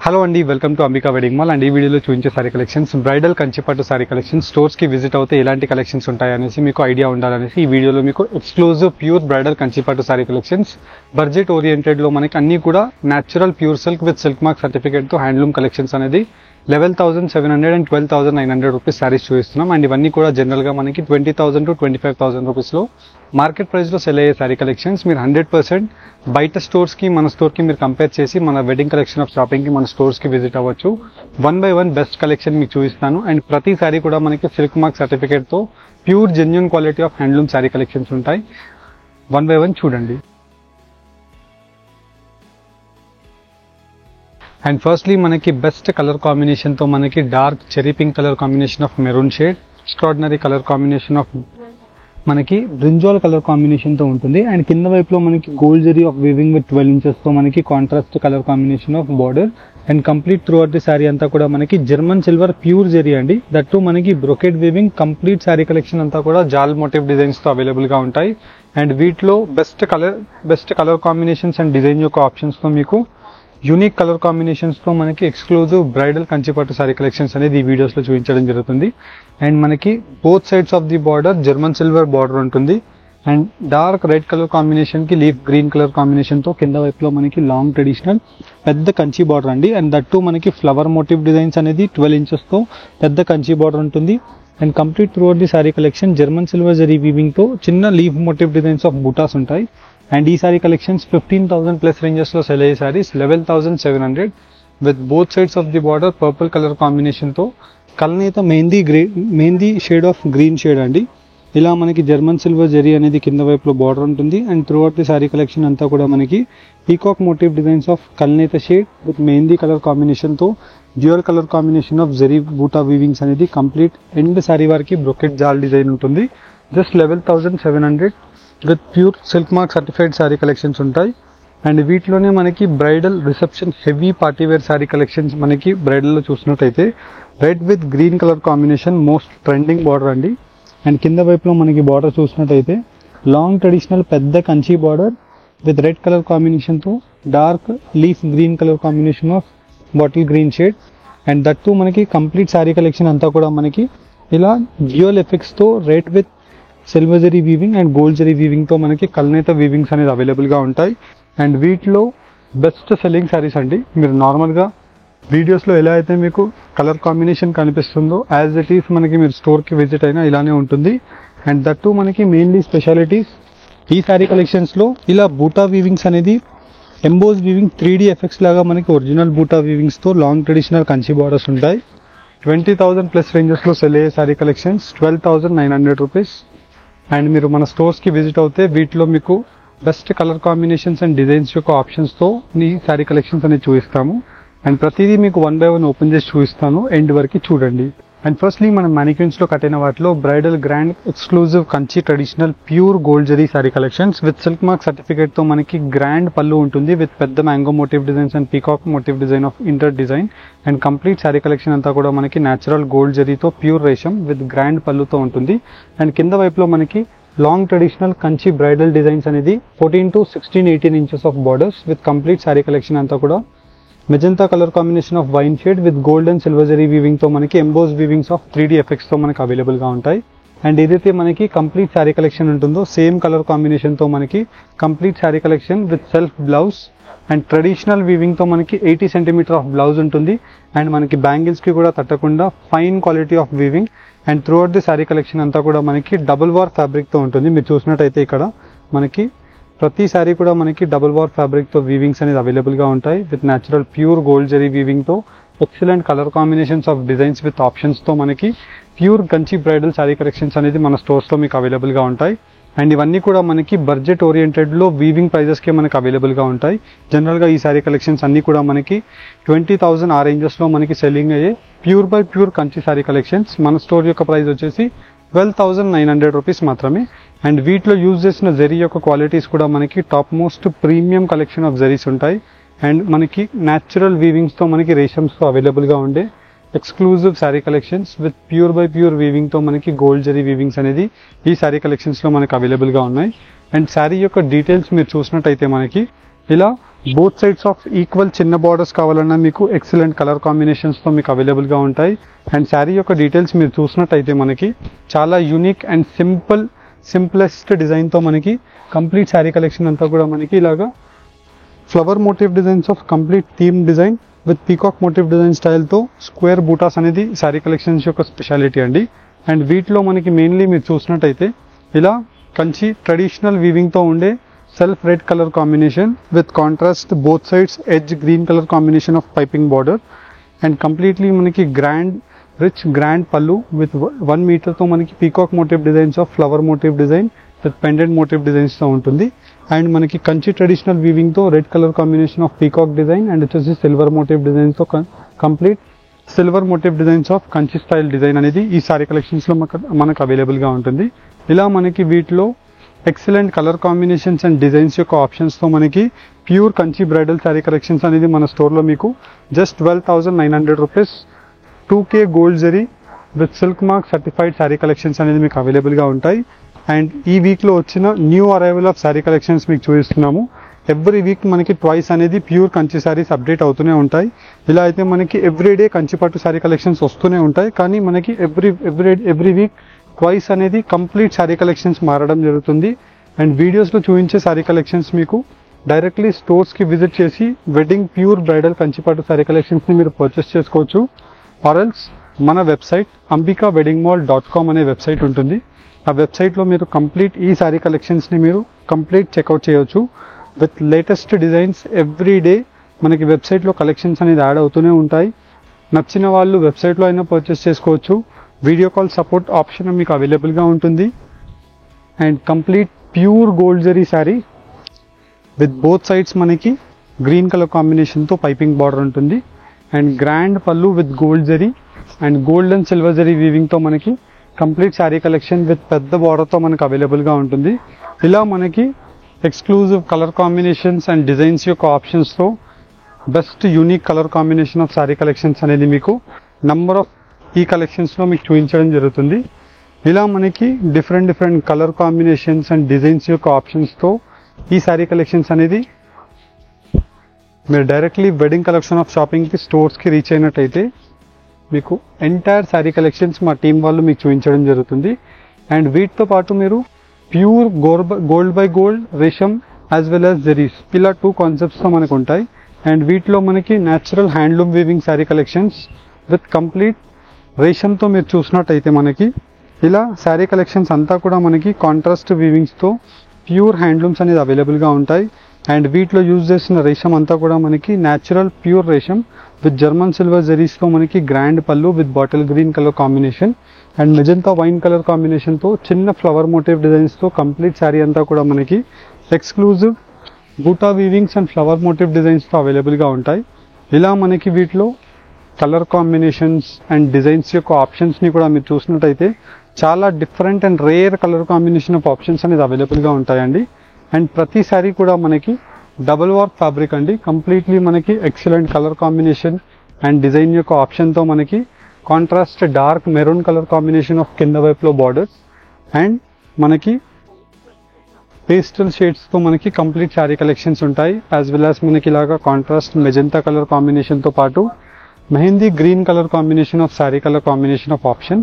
Hello అండి, welcome to Ambika wedding mall. And ఈ వీడియోలో చూపించే సారీ కలెక్షన్స్ బ్రైడల్ కంచిపట్టు సారీ కలెక్షన్స్. స్టోర్స్కి విజిట్ అవుతే ఎలాంటి కలెక్షన్స్ ఉంటాయనేసి మీకు ఐడియా ఉండాలనేసి ఈ వీడియోలో మీకు ఎక్స్క్లూజివ్ ప్యూర్ బ్రైడల్ కంచిపట్టు సారీ కలెక్షన్స్ బడ్జెట్ ఓరియంటెడ్లో మనకి అన్నీ కూడా natural pure silk with silk mark సర్టిఫికేట్తో హ్యాండ్లూమ్ కలెక్షన్స్ అనేది 11,700 and 12,900 రూపీస్ శారీస్ చూపిస్తున్నాం. అండ్ ఇవన్నీ కూడా జనరల్గా మనకి 20,000 to 25,000 రూపీస్లో మార్కెట్ ప్రైస్లో సెల్ అయ్యే సారీ కలెక్షన్స్. మీరు 100% బయట స్టోర్స్కి మన స్టోర్కి మీరు కంపేర్ చేసి మన వెడ్డింగ్ కలెక్షన్ ఆఫ్ షాపింగ్కి మన స్టోర్స్కి విజిట్ అవ్వచ్చు. 1 by 1 బెస్ట్ కలెక్షన్ మీకు చూపిస్తాను. అండ్ ప్రతి సారీ కూడా మనకి సిల్క్ మార్క్ సర్టిఫికేట్తో pure genuine quality of handloom sari collections ఉంటాయి. 1 by 1 చూడండి. అండ్ ఫస్ట్లీ మనకి బెస్ట్ కలర్ కాంబినేషన్తో మనకి dark cherry pink colour combination of maroon shade, extraordinary colour combination of మనకి బ్రింజాల్ కలర్ కాంబినేషన్తో ఉంటుంది. అండ్ కింద వైపులో మనకి gold zari of weaving with 12 ఇంచెస్తో మనకి contrast colour combination of border. And complete throughout the sari అంతా కూడా మనకి జర్మన్ సిల్వర్ ప్యూర్ జరీ అండి. దట్టు మనకి brocade weaving complete sari collection అంతా కూడా జాల్ మోటివ్ డిజైన్స్తో అవైలబుల్గా ఉంటాయి. అండ్ వీటిలో best colour combinations and design యొక్క ఆప్షన్స్తో మీకు యూనిక్ కలర్ కాంబినేషన్స్తో మనకి ఎక్స్క్లూజివ్ బ్రైడల్ కంచిపట్టు సారీ కలెక్షన్స్ అనేది ఈ వీడియోస్లో చూపించడం జరుగుతుంది. అండ్ మనకి both sides of the border German silver border ఉంటుంది. అండ్ డార్క్ రెడ్ కలర్ కాంబినేషన్కి లీఫ్ గ్రీన్ కలర్ కాంబినేషన్తో కింద వైపులో మనకి లాంగ్ ట్రెడిషనల్ పెద్ద కంచి బార్డర్ అండి. అండ్ దట్టు మనకి ఫ్లవర్ మోటివ్ డిజైన్స్ అనేది 12 ఇంచెస్తో పెద్ద కంచి బార్డర్ ఉంటుంది. And complete throughout the sari collection German silver zari వీవింగ్తో చిన్న లీఫ్ మోటివ్ డిజైన్స్ ఆఫ్ బూటాస్ ఉంటాయి. అండ్ ఈ సారీ కలెక్షన్స్ 15,000 ప్లస్ రేంజెస్లో సెల్ అయ్యే saris 11,700 with both sides of the border purple colour కాంబినేషన్తో కల్నేత mehndi shade of green shade అండి. ఇలా మనకి జర్మన్ సిల్వర్ జరీ అనేది కింద వైపులో బార్డర్ ఉంటుంది. And throughout the sari collection అంతా కూడా మనకి పీకాక్ మోటివ్ డిజైన్స్ ఆఫ్ కల్నేత షేడ్ విత్ మెహందీ కలర్ కాంబినేషన్తో dual colour combination of zari బూటా వీవింగ్స్ అనేది కంప్లీట్ ఎండ్ సారీ వారికి బ్రొకెట్ జాల్ డిజైన్ ఉంటుంది. Just 11,700 with pure silk mark certified sari collections ఉంటాయి. అండ్ వీటిలోనే మనకి bridal reception heavy party wear sari collections మనకి బ్రైడల్లో చూసినట్టయితే red with green colour combination most trending border అండి. అండ్ కింద వైపులో మనకి బార్డర్ చూసినట్టయితే లాంగ్ ట్రెడిషనల్ పెద్ద Kanchi border with red colour కాంబినేషన్తో dark leaf green colour combination of bottle green shade. And that మనకి కంప్లీట్ శారీ కలెక్షన్ అంతా కూడా మనకి ఇలా డ్యూయల్ ఎఫెక్ట్స్తో red with silver zari weaving and gold zari వీవింగ్తో మనకి కల్నేత వీవింగ్స్ అనేది అవైలబుల్గా ఉంటాయి. అండ్ వీటిలో బెస్ట్ సెల్లింగ్ శారీస్ అండి. మీరు నార్మల్గా వీడియోస్లో ఎలా అయితే మీకు కలర్ కాంబినేషన్ కనిపిస్తుందో యాజ్ ఇట్ ఈస్ మనకి మీరు స్టోర్కి విజిట్ అయినా ఇలానే ఉంటుంది. అండ్ దట్టు మనకి మెయిన్లీ స్పెషాలిటీస్ ఈ శారీ కలెక్షన్స్లో ఇలా బూటా వీవింగ్స్ అనేది ఎంబోజ్ వీవింగ్ 3D ఎఫెక్ట్స్ లాగా మనకి ఒరిజినల్ బూటా వీవింగ్స్తో లాంగ్ ట్రెడిషనల్ కంచి బార్డర్స్ ఉంటాయి. 20,000 ప్లస్ రేంజెస్లో సెల్ అయ్యే శారీ కలెక్షన్స్ 12,900 రూపీస్. అండ్ మీరు మన స్టోర్స్కి విజిట్ అవుతే వీటిలో మీకు best colour combinations and designs యొక్క ఆప్షన్స్తో ఈ శారీ కలెక్షన్స్ అనేది చూపిస్తాము. అండ్ ప్రతిదీ మీకు 1 by 1 ఓపెన్ చేసి చూపిస్తాను, ఎండ్ వరకు చూడండి. అండ్ ఫస్ట్లీ మనం మ్యానిక్యూన్స్లో కట్ అయిన వాటిలో bridal grand exclusive Kanchi traditional pure gold zari sari collections with silk mark సర్టిఫికేట్తో మనకి గ్రాండ్ పళ్ళు ఉంటుంది విత్ పెద్ద mango motif designs and peacock motif design of inter design. And complete sari collection అంతా కూడా మనకి న్యాచురల్ గోల్డ్ జరీతో ప్యూర్ రేషం విత్ గ్రాండ్ పళ్ళుతో ఉంటుంది. అండ్ కింద వైపులో మనకి long traditional Kanchi bridal designs అనేది 14 to 16, 18 inches of borders with complete sari collection అంతా కూడా magenta colour combination of wine shade with gold and silver zari వీవింగ్తో మనకి ఎంబోజ్ వీవింగ్స్ ఆఫ్ 3D ఎఫెక్ట్స్తో మనకి అవైలబుల్గా ఉంటాయి. అండ్ ఏదైతే మనకి కంప్లీట్ శారీ కలెక్షన్ ఉంటుందో సేమ్ కలర్ కాంబినేషన్తో మనకి complete sari collection with self blouse and traditional వీవింగ్తో మనకి 80 సెంటీమీటర్ ఆఫ్ బ్లౌజ్ ఉంటుంది. అండ్ మనకి బ్యాంగిల్స్కి కూడా తట్టకుండా fine quality of weaving. And throughout the sari collection అంతా కూడా మనకి డబుల్ వార్ ఫ్యాబ్రిక్తో ఉంటుంది. మీరు చూసినట్టయితే ఇక్కడ మనకి ప్రతి శారీ కూడా మనకి డబుల్ వార్ ఫ్యాబ్రిక్తో వీవింగ్స్ అనేది అవైలబుల్గా ఉంటాయి with natural pure gold zari వీవింగ్తో excellent colour combinations of designs with ఆప్షన్స్తో మనకి pure Kanchi bridal sari collections అనేది మన స్టోర్స్లో మీకు అవైలబుల్గా ఉంటాయి. అండ్ ఇవన్నీ కూడా మనకి బడ్జెట్ ఓరియంటెడ్లో వీవింగ్ ప్రైజెస్కే మనకి అవైలబుల్గా ఉంటాయి. జనరల్గా ఈ శారీ కలెక్షన్స్ అన్నీ కూడా మనకి 20,000 ఆ రేంజెస్లో మనకి సెల్లింగ్ అయ్యే pure by pure Kanchi sari collections. మన స్టోర్ యొక్క ప్రైస్ వచ్చేసి 12,900 రూపీస్ మాత్రమే. అండ్ వీటిలో యూజ్ చేసిన జరీ యొక్క క్వాలిటీస్ కూడా మనకి top most premium collection of zaris ఉంటాయి. అండ్ మనకి న్యాచురల్ వీవింగ్స్తో మనకి రేషమ్స్తో అవైలబుల్గా ఉండే exclusive sari collections with pure by pure వీవింగ్తో మనకి గోల్డ్ జరీ వీవింగ్స్ అనేది ఈ శారీ కలెక్షన్స్లో మనకి అవైలబుల్గా ఉన్నాయి. అండ్ శారీ యొక్క డీటెయిల్స్ మీరు చూసినట్టయితే మనకి ఇలా బోత్ సైడ్స్ ఆఫ్ ఈక్వల్ చిన్న బార్డర్స్ కావాలన్నా మీకు ఎక్సలెంట్ కలర్ కాంబినేషన్స్తో మీకు అవైలబుల్గా ఉంటాయి. అండ్ శారీ యొక్క డీటెయిల్స్ మీరు చూసినట్టయితే మనకి చాలా యూనిక్ అండ్ సింప్లెస్ట్ డిజైన్తో మనకి కంప్లీట్ శారీ కలెక్షన్ అంతా కూడా మనకి ఇలాగా flower motif designs of complete theme design with peacock motif design స్టైల్తో స్క్వేర్ బూటాస్ అనేది శారీ కలెక్షన్స్ యొక్క స్పెషాలిటీ అండి. అండ్ వీటిలో మనకి మెయిన్లీ మీరు చూసినట్టయితే ఇలా కంచి ట్రెడిషనల్ వీవింగ్తో ఉండే self red colour combination with contrast both sides edge green colour combination of piping border and completely మనకి రిచ్ గ్రాండ్ పళ్ళు విత్ 1 మీటర్తో మనకి peacock motif designs of flower motif design with pendant motif డిజైన్స్తో ఉంటుంది. And మనకి Kanchi traditional వీవింగ్తో red colour combination of peacock design and వచ్చేసి silver motif డిజైన్స్తో complete silver motif designs of Kanchi style design అనేది ఈ సారీ కలెక్షన్స్లో మనకు అవైలబుల్గా ఉంటుంది. ఇలా మనకి వీటిలో excellent colour combinations and designs యొక్క ఆప్షన్స్తో మనకి pure Kanchi bridal sari collections అనేది మన స్టోర్లో మీకు just 12,900 rupees 2K gold zari with silk mark certified sari collections అనేది మీకు అవైలబుల్గా ఉంటాయి. అండ్ ఈ వీక్లో వచ్చిన new arrival of sari collections మీకు చూపిస్తున్నాము. ఎవ్రీ వీక్ మనకి ట్వైస్ అనేది ప్యూర్ కంచి శారీస్ అప్డేట్ అవుతూనే ఉంటాయి. ఇలా అయితే మనకి ఎవ్రీడే కంచి పట్టు శారీ కలెక్షన్స్ వస్తూనే ఉంటాయి. కానీ మనకి ఎవ్రీ వీక్ ట్వైస్ అనేది కంప్లీట్ శారీ కలెక్షన్స్ మారడం జరుగుతుంది. అండ్ వీడియోస్లో చూపించే శారీ కలెక్షన్స్ మీకు డైరెక్ట్లీ స్టోర్స్కి విజిట్ చేసి వెడ్డింగ్ ప్యూర్ బ్రైడల్ కంచిపాటు శారీ కలెక్షన్స్ని మీరు పర్చేస్ చేసుకోవచ్చు. ఆర్ఎల్స్ మన వెబ్సైట్ ambikaweddingmall.com అనే వెబ్సైట్ ఉంటుంది. ఆ వెబ్సైట్లో మీరు కంప్లీట్ ఈ శారీ కలెక్షన్స్ని మీరు కంప్లీట్ చెక్అవుట్ చేయవచ్చు with latest designs. Every day మనకి వెబ్సైట్లో కలెక్షన్స్ అనేది యాడ్ అవుతూనే ఉంటాయి. నచ్చిన వాళ్ళు వెబ్సైట్లో అయినా పర్చేస్ చేసుకోవచ్చు. వీడియో కాల్ సపోర్ట్ ఆప్షన్ మీకు అవైలబుల్గా ఉంటుంది. And complete pure gold zari sari with both sides మనకి గ్రీన్ కలర్ కాంబినేషన్తో పైపింగ్ బార్డర్ ఉంటుంది. And grand pallu with gold zari and gold and silver zari వీవింగ్తో మనకి కంప్లీట్ శారీ కలెక్షన్ విత్ పెద్ద బార్డర్తో మనకు అవైలబుల్గా ఉంటుంది. ఇలా మనకి exclusive colour combinations and designs యొక్క ఆప్షన్స్తో best unique colour combination of sari collections అనేది మీకు నంబర్ ఆఫ్ ఈ కలెక్షన్స్లో మీకు చూపించడం జరుగుతుంది. ఇలా మనకి different colour combinations and designs యొక్క ఆప్షన్స్తో ఈ శారీ కలెక్షన్స్ అనేది మీరు డైరెక్ట్లీ వెడ్డింగ్ కలెక్షన్ ఆఫ్ షాపింగ్కి స్టోర్స్కి రీచ్ అయినట్టయితే మీకు ఎంటైర్ శారీ కలెక్షన్స్ మా టీం వాళ్ళు మీకు చూపించడం జరుగుతుంది. అండ్ వీటితో పాటు మీరు pure gold by gold resham as well as zaris ఇలా 2 కాన్సెప్ట్స్తో మనకు ఉంటాయి. అండ్ వీటిలో మనకి natural handloom weaving sari collections with complete రేషమ్తో మీరు చూసినట్టయితే మనకి ఇలా శారీ కలెక్షన్స్ అంతా కూడా మనకి కాంట్రాస్ట్ వీవింగ్స్తో ప్యూర్ హ్యాండ్లూమ్స్ అనేది అవైలబుల్గా ఉంటాయి. అండ్ వీటిలో యూజ్ చేసిన రేషం అంతా కూడా మనకి natural pure resham with German silver జెరీస్తో మనకి grand pallu with bottle green colour combination and magenta wine colour కాంబినేషన్తో చిన్న ఫ్లవర్ మోటివ్ డిజైన్స్తో కంప్లీట్ శారీ అంతా కూడా మనకి ఎక్స్క్లూజివ్ బూటా వీవింగ్స్ అండ్ ఫ్లవర్ మోటివ్ డిజైన్స్తో అవైలబుల్గా ఉంటాయి. ఇలా మనకి వీటిలో కలర్ కాంబినేషన్స్ అండ్ డిజైన్స్ యొక్క ఆప్షన్స్ని కూడా మీరు చూసినట్టయితే చాలా different and rare colour combination of options అనేది అవైలబుల్గా ఉంటాయండి. అండ్ ప్రతి శారీ కూడా మనకి డబుల్ వార్క్ ఫ్యాబ్రిక్ అండి. కంప్లీట్లీ మనకి excellent colour combination and design యొక్క ఆప్షన్తో మనకి contrast dark maroon colour combination of కింద వైపులో బార్డర్స్ అండ్ మనకి పేస్టల్ షేడ్స్తో మనకి కంప్లీట్ శారీ కలెక్షన్స్ ఉంటాయి. యాజ్ వెల్ యాజ్ మనకి ఇలాగా కాంట్రాస్ట్ మెజంతా కలర్ కాంబినేషన్తో పాటు mehndi green colour combination of sari colour combination of option.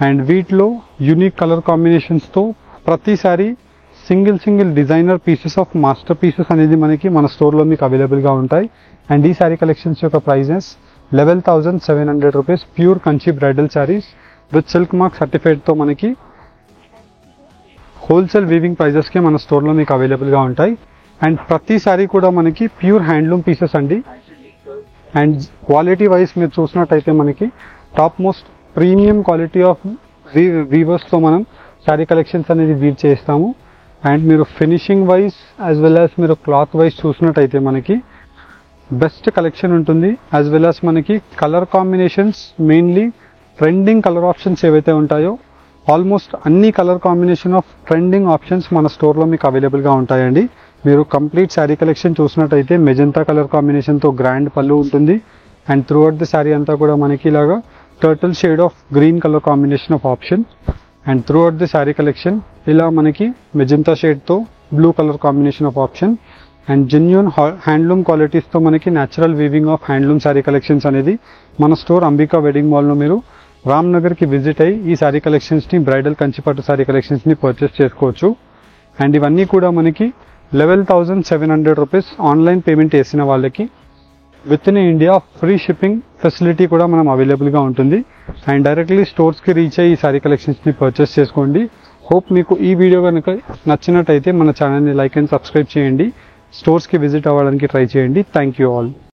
And వీటిలో యూనిక్ కలర్ కాంబినేషన్స్తో ప్రతి sari single designer pieces of masterpieces అనేది మనకి మన స్టోర్లో మీకు అవైలబుల్గా ఉంటాయి. అండ్ ఈ శారీ కలెక్షన్స్ యొక్క prices 11,700 rupees pure Kanchi bridal saris with silk mark సర్టిఫైడ్తో మనకి హోల్సేల్ వీవింగ్ ప్రైజెస్కే మన స్టోర్లో మీకు అవైలబుల్గా ఉంటాయి. అండ్ ప్రతి శారీ కూడా మనకి ప్యూర్ హ్యాండ్లూమ్ పీసెస్ అండి. అండ్ క్వాలిటీ వైజ్ మీరు చూసినట్టయితే మనకి top most premium quality of వీవర్స్తో మనం శారీ కలెక్షన్స్ అనేది వీవ్ చేస్తాము. అండ్ మీరు finishing wise as well as మీరు క్లాత్ వైజ్ చూసినట్టయితే మనకి బెస్ట్ కలెక్షన్ ఉంటుంది. యాజ్ వెల్ యాజ్ మనకి colour combinations mainly trending colour options ఏవైతే ఉంటాయో ఆల్మోస్ట్ అన్ని colour combination of trending options మన స్టోర్లో మీకు అవైలబుల్గా ఉంటాయండి. మీరు కంప్లీట్ శారీ కలెక్షన్ చూసినట్టయితే మెజంతా కలర్ కాంబినేషన్తో గ్రాండ్ పళ్ళు ఉంటుంది. And throughout the sari అంతా కూడా మనకి ఇలాగా turtle shade of green colour combination of option. And throughout the sari collection ఇలా మనకి మెజంతా షేడ్తో blue colour combination of option. And genuine handloom క్వాలిటీస్తో మనకి natural weaving of handloom sari collections అనేది మన స్టోర్ అంబికా వెడ్డింగ్ మాల్లో మీరు రామ్నగర్కి విజిట్ అయ్యి ఈ శారీ కలెక్షన్స్ని బ్రైడల్ కంచిపట్టు శారీ కలెక్షన్స్ని పర్చేస్ చేసుకోవచ్చు. అండ్ ఇవన్నీ కూడా మనకి 11,700 రూపీస్ ఆన్లైన్ పేమెంట్ చేసిన వాళ్ళకి with in India free shipping facility కూడా మనం అవైలబుల్గా ఉంటుంది. అండ్ డైరెక్ట్లీ స్టోర్స్కి రీచ్ అయ్యి ఈ శారీ కలెక్షన్స్ని పర్చేస్ చేసుకోండి. హోప్ మీకు ఈ వీడియో కనుక నచ్చినట్టయితే మన ఛానల్ని లైక్ అండ్ సబ్స్క్రైబ్ చేయండి. స్టోర్స్కి విజిట్ అవ్వడానికి ట్రై చేయండి. Thank you all.